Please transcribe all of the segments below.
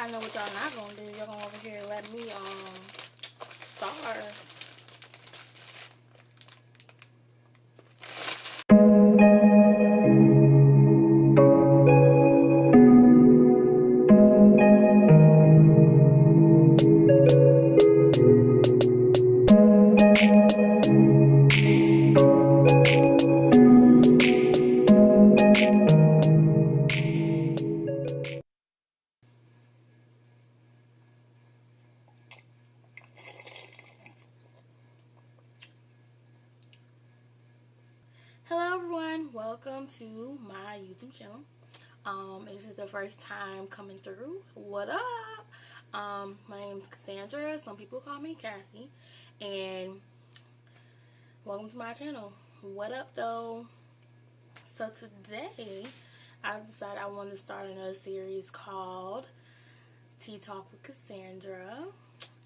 I know what y'all not gonna do. Y'all gonna over here let me starve. Hello everyone, welcome to my YouTube channel. If this is the first time coming through, what up? My name is Cassandra, some people call me Cassie, and welcome to my channel. What up though? So today, I decided I wanted to start another series called Tea Talk with Cassandra,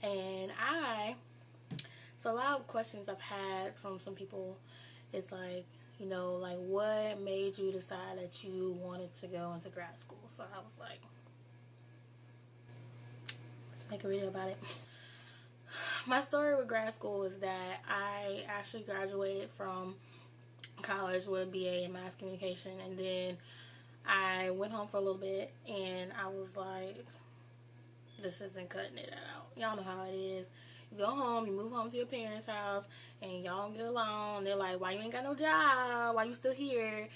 and so a lot of questions I've had from some people is like, you know, like what made you decide that you wanted to go into grad school? So I was like, let's make a video about it. My story with grad school is that I actually graduated from college with a BA in mass communication, and then I went home for a little bit and I was like, this isn't cutting it out. Y'all know how it is. You go home, you move home to your parents' house, and y'all don't get along. They're like, why you ain't got no job? Why you still here?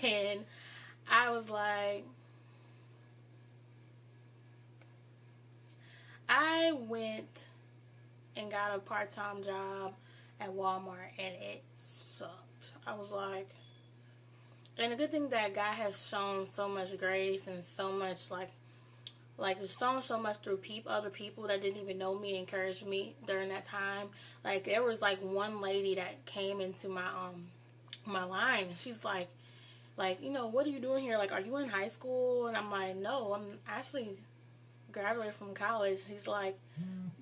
And I was like, I went and got a part-time job at Walmart, and it sucked. I was like, and the good thing that God has shown so much grace and so much like just shown so much through other people that didn't even know me, encouraged me during that time. Like there was like one lady that came into my my line, and she's like, you know, what are you doing here? Like, are you in high school? And I'm like, no, I'm actually graduated from college. He's like,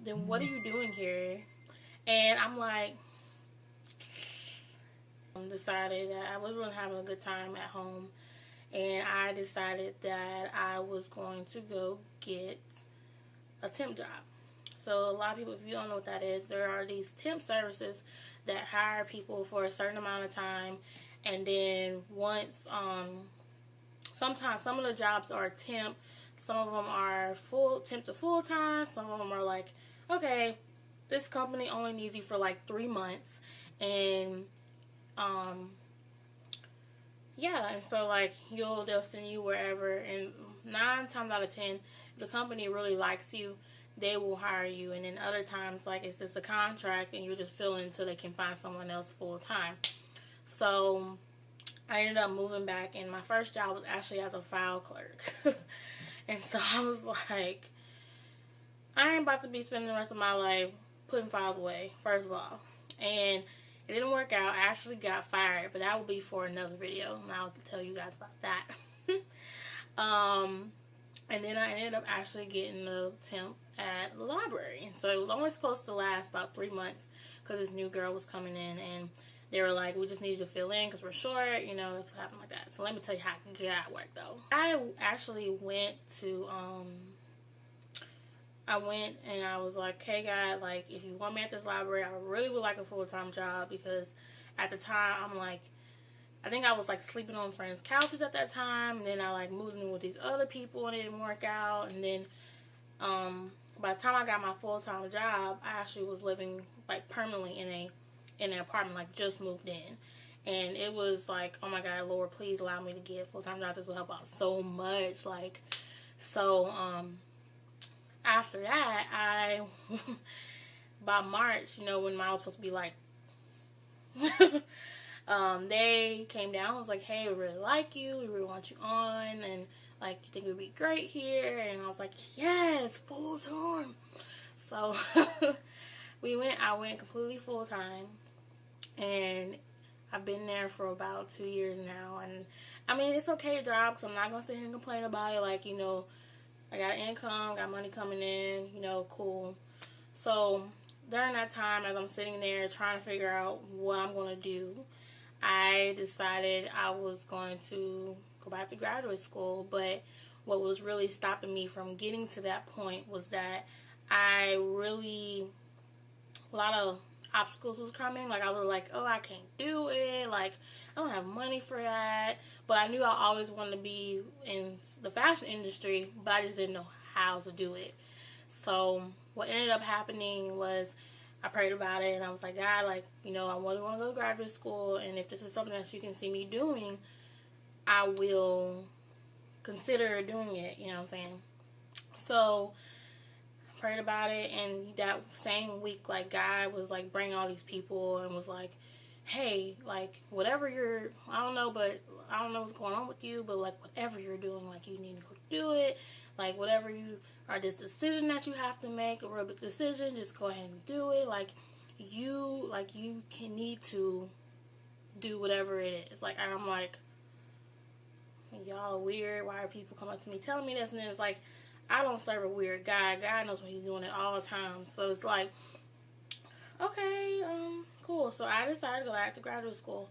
then what are you doing here? And I'm like, decided that I was really having a good time at home, and I decided that I was going to go get a temp job. So a lot of people, if you don't know what that is, there are these temp services that hire people for a certain amount of time, and then once sometimes some of the jobs are temp, some of them are temp to full time, some of them are like, okay, this company only needs you for like 3 months, and yeah, and so like they'll send you wherever, and 9 times out of 10, if the company really likes you, they will hire you. And then other times, like it's just a contract and you're just filling until they can find someone else full time. So I ended up moving back, and my first job was actually as a file clerk. And so I was like, I ain't about to be spending the rest of my life putting files away, first of all. And it didn't work out. I actually got fired, but that will be for another video, and I'll tell you guys about that. And then I ended up actually getting the temp at the library, and so it was only supposed to last about 3 months because this new girl was coming in, and they were like, we just need you to fill in because we're short, you know, that's what happened like that. So let me tell you how I got work though. I actually went to I went and I was like, hey God, like if you want me at this library, I really would like a full-time job, because at the time I'm like, I think I was like sleeping on friends' couches at that time, and then I like moved in with these other people and it didn't work out, and then by the time I got my full-time job, I actually was living like permanently in an apartment, like just moved in. And it was like, oh my God, Lord, please allow me to get full-time jobs. This will help out so much. Like, so after that, by March, you know, when I was supposed to be like, they came down and was like, hey, we really like you, we really want you on, and like, you think it would be great here? And I was like, yes, full time. So I went completely full time, and I've been there for about 2 years now. And I mean, it's okay job, because I'm not gonna sit here and complain about it. Like, you know, I got income, got money coming in, you know, cool. So during that time, as I'm sitting there trying to figure out what I'm going to do, I decided I was going to go back to graduate school. But what was really stopping me from getting to that point was that a lot of obstacles was coming. Like, I was like, oh, I can't do it. Like, I don't have money for that. But I knew I always wanted to be in the fashion industry, but I just didn't know how to do it. So what ended up happening was I prayed about it, and I was like, God, like, I really want to go to graduate school, and if this is something that you can see me doing, I will consider doing it, you know what I'm saying? So prayed about it, and that same week, like, God was like bringing all these people and was like, hey, like, whatever I don't know what's going on with you, but like, whatever you're doing, like, you need to go do it. Like, whatever this decision that you have to make, a real big decision, just go ahead and do it. Like, you need to do whatever it is. Like, and I'm like, y'all weird. Why are people coming up to me telling me this? And then it's like, I don't serve a weird God. God knows what he's doing at all times. So it's like, okay, cool. So I decided to go back to graduate school.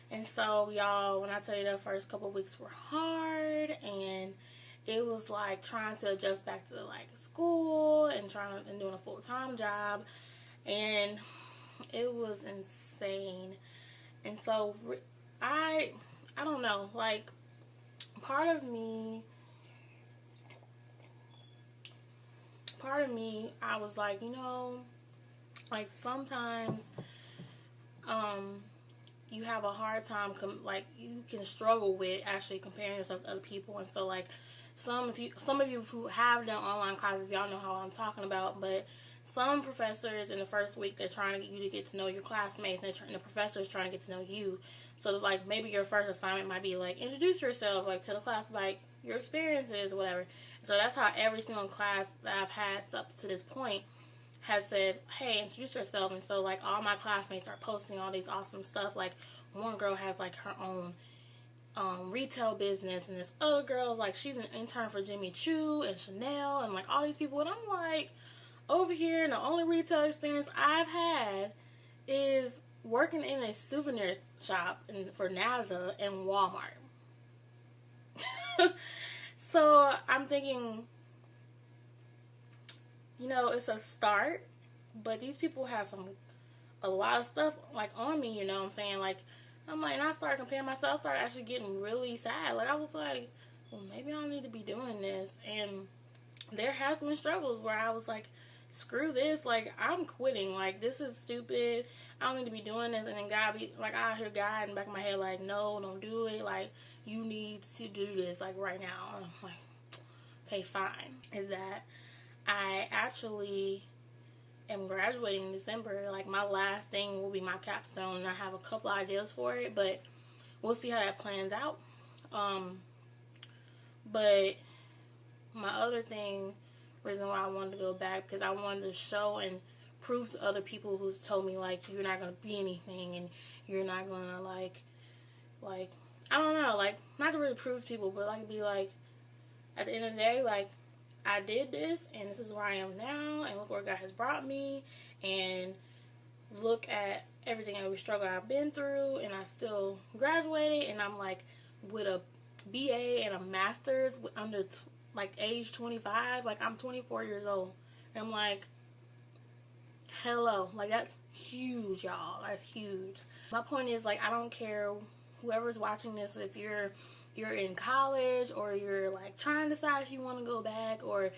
And so, y'all, when I tell you the first couple of weeks were hard, and it was like trying to adjust back to like school and doing a full-time job, and it was insane. And so I don't know, like, part of me, I was like, like, sometimes, you have a hard time, like, you can struggle with actually comparing yourself to other people. And so, like, some of you who have done online classes, y'all know how I'm talking about, but some professors in the first week, they're trying to get you to get to know your classmates, and the professor is trying to get to know you. So, like, maybe your first assignment might be, like, introduce yourself, like, to the class, like, your experiences or whatever. So that's how every single class that I've had up to this point has said, hey, introduce yourself. And so, like, all my classmates are posting all these awesome stuff. Like, one girl has, like, her own retail business, and this other girl's, like, she's an intern for Jimmy Choo and Chanel and, like, all these people. And I'm like, over here, and the only retail experience I've had is working in a souvenir shop for NASA and Walmart. So I'm thinking, it's a start, but these people have a lot of stuff, like, on me, you know what I'm saying? Like, I'm like, and I started comparing myself, started actually getting really sad. Like, I was like, well, maybe I don't need to be doing this. And there has been struggles where I was like, screw this, like, I'm quitting, like, this is stupid, I don't need to be doing this. And then God be, like, I hear God in the back of my head, like, no, don't do it, like, you need to do this, like, right now. And I'm like, okay, fine. Is that I actually am graduating in December. Like, my last thing will be my capstone, and I have a couple ideas for it, but we'll see how that plans out. But my other reason why I wanted to go back, because I wanted to show and prove to other people who told me, like, you're not going to be anything, and you're not going to, like, I don't know, like, not to really prove to people, but, like, be like, at the end of the day, like, I did this, and this is where I am now, and look where God has brought me, and look at everything, every struggle I've been through, and I still graduated, and I'm, like, with a BA and a master's under, like, age 25, like, I'm 24 years old, and I'm like, hello, like, that's huge, y'all, that's huge. My point is, like, I don't care whoever's watching this, if you're in college, or you're, like, trying to decide if you want to go back, or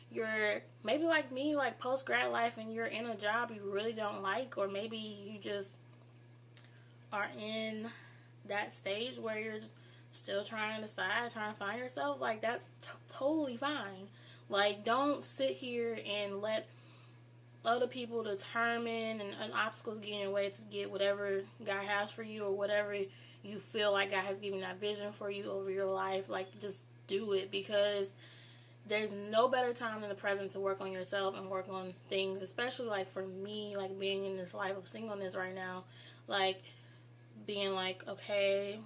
you're maybe like me, like, post-grad life, and you're in a job you really don't like, or maybe you just are in that stage where you're just still trying to decide, trying to find yourself, like, that's totally fine. Like, don't sit here and let other people determine and obstacles get in your way to get whatever God has for you, or whatever you feel like God has given that vision for you over your life. Like, just do it, because there's no better time than the present to work on yourself and work on things, especially, like, for me, like, being in this life of singleness right now, like, being like, okay,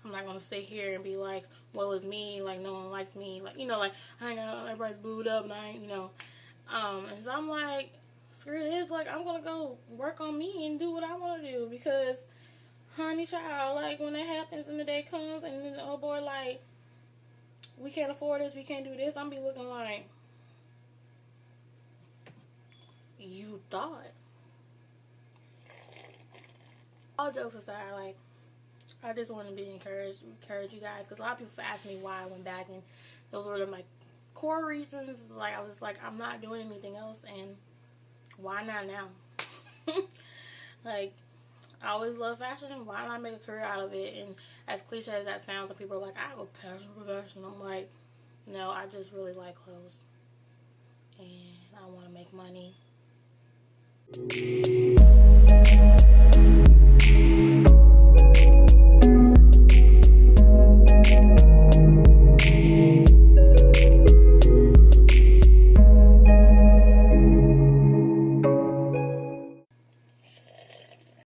I'm not going to sit here and be like, woe is me, like, no one likes me, like, like, I know everybody's booed up, and and so I'm like, screw this, like, I'm going to go work on me and do what I want to do, because, honey child, like, when that happens and the day comes, and then, oh boy, like, we can't afford this, we can't do this, I'm be looking like, you thought. All jokes aside, like, I just want to be encourage you guys, because a lot of people ask me why I went back, and those were my core reasons. Like, I was like, I'm not doing anything else, and why not now? Like, I always love fashion. Why not make a career out of it? And as cliche as that sounds, and people are like, I have a passion for fashion. I'm like, no, I just really like clothes, and I want to make money.